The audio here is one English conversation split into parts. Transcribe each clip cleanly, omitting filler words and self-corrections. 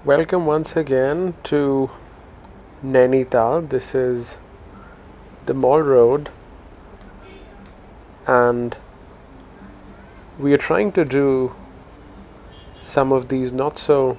Welcome once again to Nainital. This is the mall road, and we are trying to do some of these not so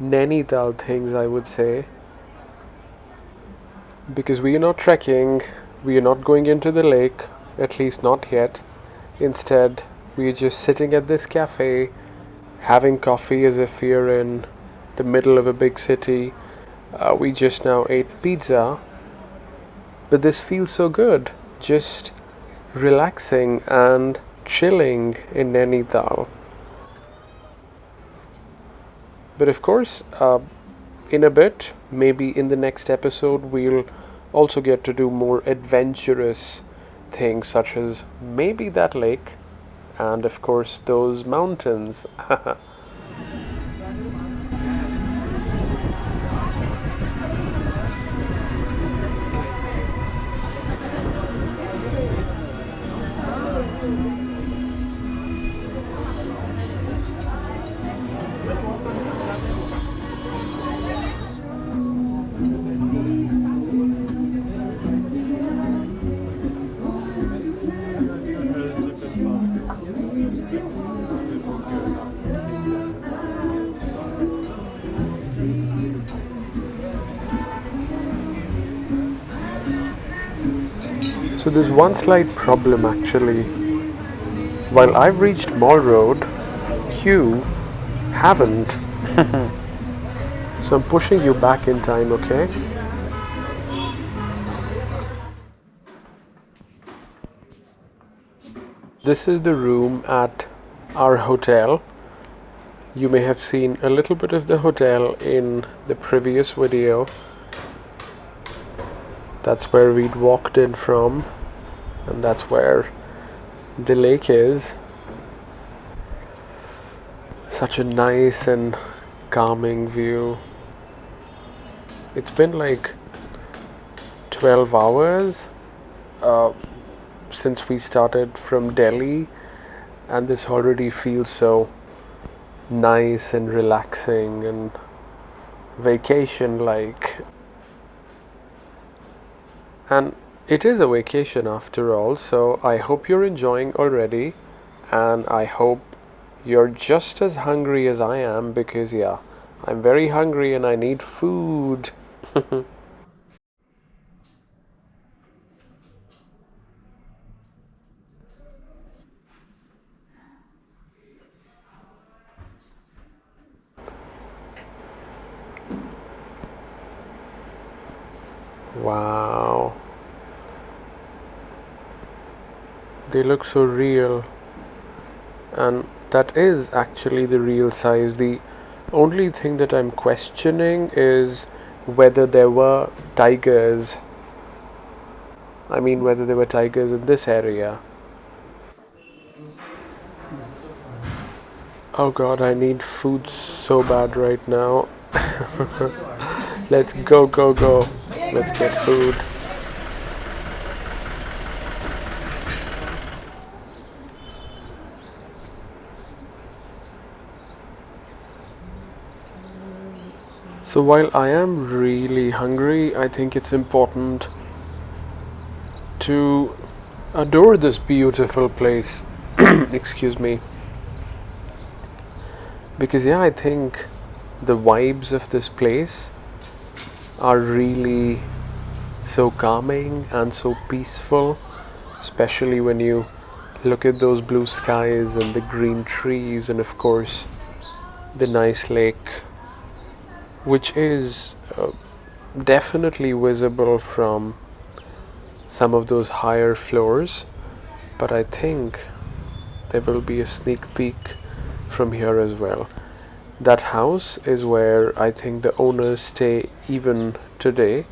Nainital things, I would say, because we are not trekking, we are not going into the lake, at least not yet. Instead, we are just sitting at this cafe, having coffee as if we are in the middle of a big city. We just now ate pizza, but this feels so good. Just relaxing and chilling in Nainital. But of course, in a bit, maybe in the next episode, we'll also get to do more adventurous things, such as maybe that lake, and of course, those mountains. So there's one slight problem actually. While I've reached Mall Road, you haven't. So I'm pushing you back in time, okay? This is the room at our hotel. You may have seen a little bit of the hotel in the previous video. That's where we'd walked in from, and that's where the lake is. Such a nice and calming view. It's been like 12 hours since we started from Delhi, and this already feels so nice and relaxing and vacation like. And it is a vacation after all, so I hope you're enjoying already, and I hope you're just as hungry as I am, because yeah, I'm very hungry and I need food. Wow, they look so real, and that is actually the real size. The only thing that I'm questioning is whether there were tigers. I mean, whether there were tigers in this area. Oh god, I need food so bad right now. Let's go, go, go. Let's get food. So while I am really hungry, I think it's important to adore this beautiful place. Excuse me. Because yeah, I think the vibes of this place are really so calming and so peaceful, especially when you look at those blue skies and the green trees, and of course the nice lake, which is definitely visible from some of those higher floors, but I think there will be a sneak peek from here as well. That house is where I think the owners stay even today,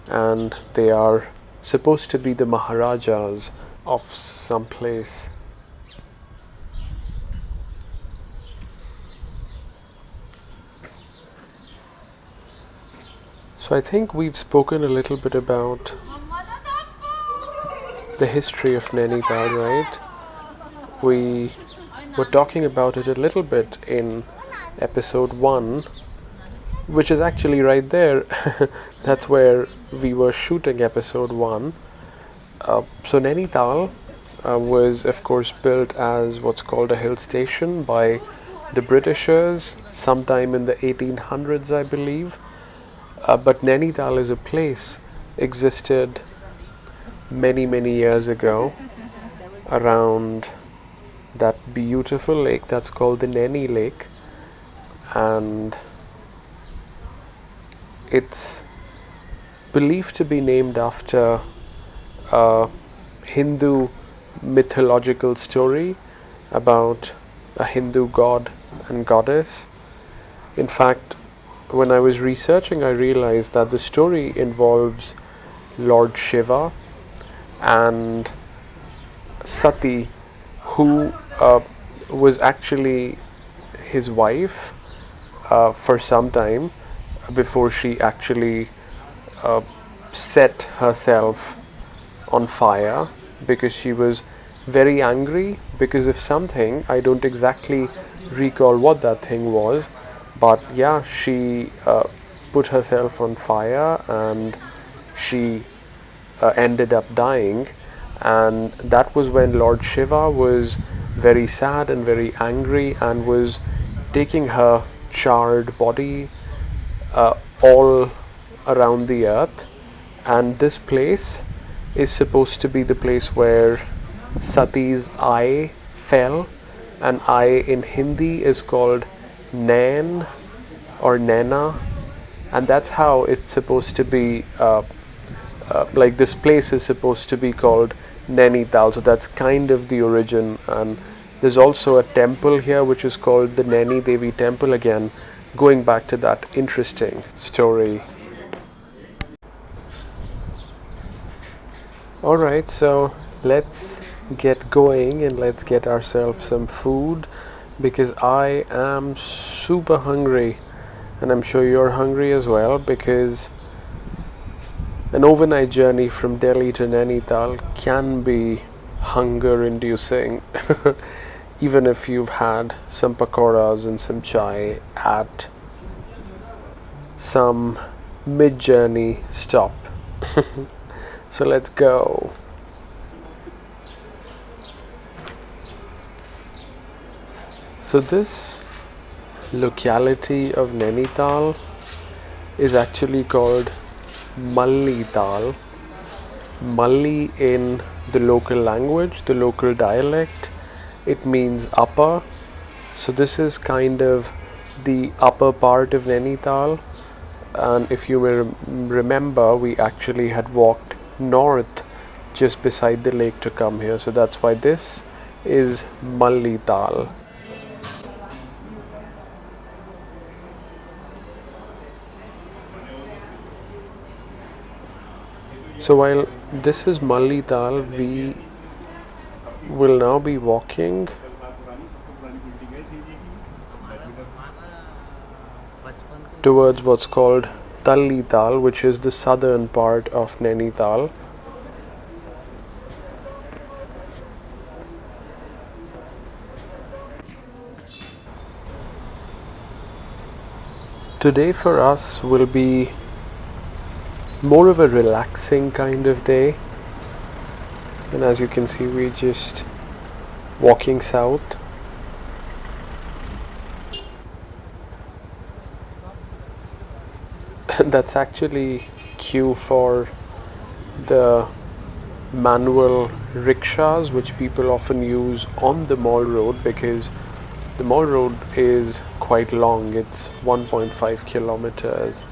and they are supposed to be the Maharajas of some place. So I think we've spoken a little bit about the history of Nainital, right? We were talking about it a little bit in episode 1, which is actually right there. That's where we were shooting episode 1. So Nainital was, of course, built as what's called a hill station by the Britishers sometime in the 1800s, I believe. But Nainital as a place existed many, many years ago around that beautiful lake that's called the Naini Lake, and it's believed to be named after a Hindu mythological story about a Hindu god and goddess. In fact, when I was researching, I realized that the story involves Lord Shiva and Sati, who was actually his wife for some time before she actually set herself on fire because she was very angry because of something. I don't exactly recall what that thing was, but yeah, she put herself on fire and she ended up dying. And that was when Lord Shiva was very sad and very angry and was taking her charred body all around the earth. And this place is supposed to be the place where Sati's eye fell. And eye in Hindi is called Nain or Naina, and that's how it's supposed to be. Like this place is supposed to be called Nainital, so that's kind of the origin. And there's also a temple here which is called the Naini Devi Temple, again going back to that interesting story. Alright, so let's get going and let's get ourselves some food because I am super hungry, and I'm sure you're hungry as well, because an overnight journey from Delhi to Nainital can be hunger inducing, even if you've had some pakoras and some chai at some mid journey stop. So let's go. So this locality of Nainital is actually called Mallital. Malli in the local language, the local dialect, it means upper. So this is kind of the upper part of Nainital. And if you will remember, we actually had walked north just beside the lake to come here. So that's why this is Mallital. So while this is Mallital, we will now be walking towards what's called Tallital, which is the southern part of Nainital. Today for us will be more of a relaxing kind of day, and as you can see, we're just walking south. That's actually cue for the manual rickshaws which people often use on the mall road, because the mall road is quite long. It's 1.5 kilometers,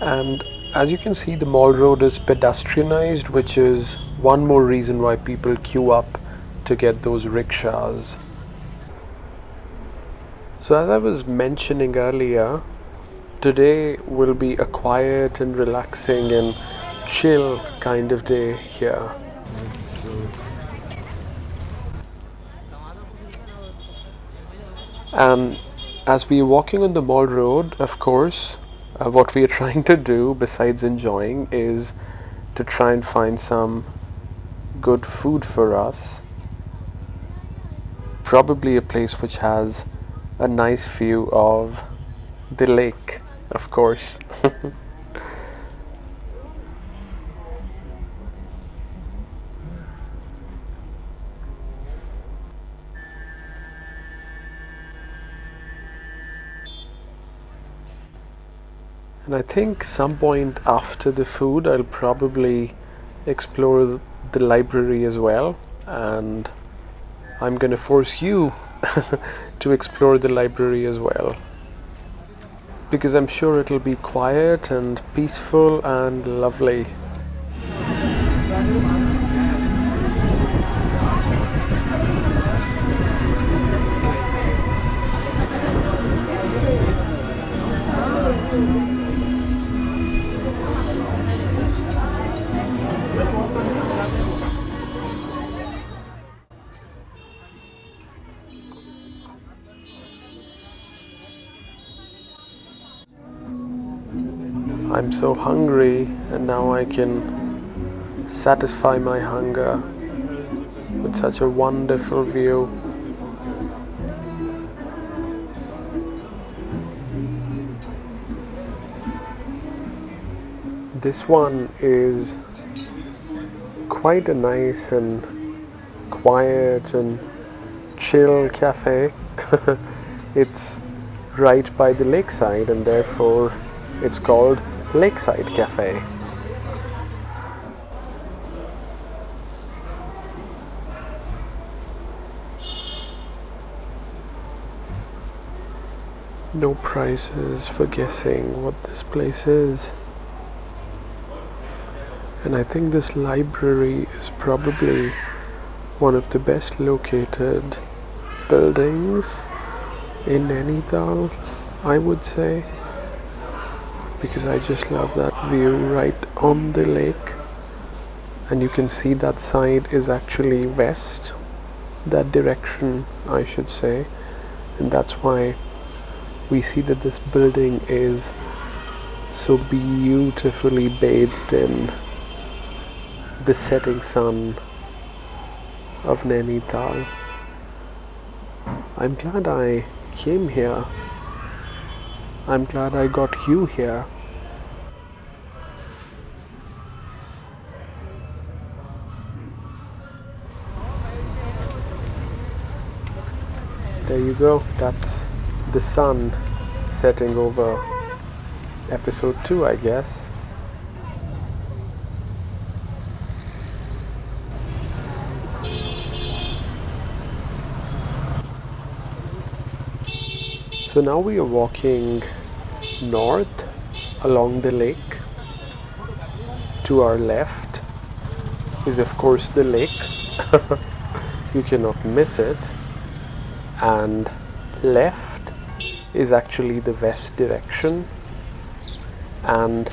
and as you can see, the mall road is pedestrianized, which is one more reason why people queue up to get those rickshaws. So as I was mentioning earlier, today will be a quiet and relaxing and chill kind of day here. And as we're walking on the mall road, of course, what we are trying to do besides enjoying is to try and find some good food for us. Probably a place which has a nice view of the lake, of course. And I think some point after the food I'll probably explore the library as well, and I'm gonna force you to explore the library as well, because I'm sure it'll be quiet and peaceful and lovely. I'm so hungry, and now I can satisfy my hunger with such a wonderful view. This one is quite a nice and quiet and chill cafe. It's right by the lakeside, and therefore it's called Lakeside Cafe. No prizes for guessing what this place is. And I think this library is probably one of the best located buildings in Nainital, I would say, because I just love that view right on the lake. And you can see that side is actually west, that direction I should say, and that's why we see that this building is so beautifully bathed in the setting sun of Nainital. I'm glad I came here. I'm glad I got you here. There you go, that's the sun setting over episode 2, I guess. So now we are walking north along the lake. To our left is of course the lake. You cannot miss it. And left is actually the west direction, and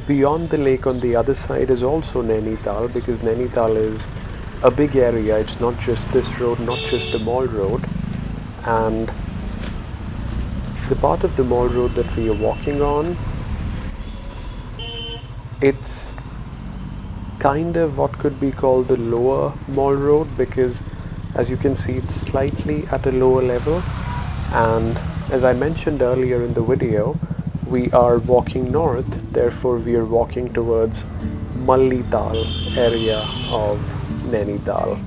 beyond the lake on the other side is also Nainital, because Nainital is a big area. It's not just this road, not just the mall road, and the part of the mall road that we are walking on, it's kind of what could be called the lower mall road, because as you can see it's slightly at a lower level. And as I mentioned earlier in the video, we are walking north, therefore we are walking towards Mallital area of Nainital.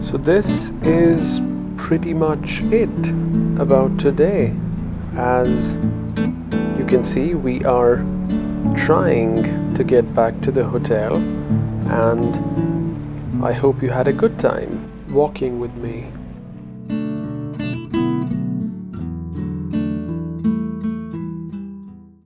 So this is pretty much it about today. As you can see, we are trying to get back to the hotel, and I hope you had a good time walking with me.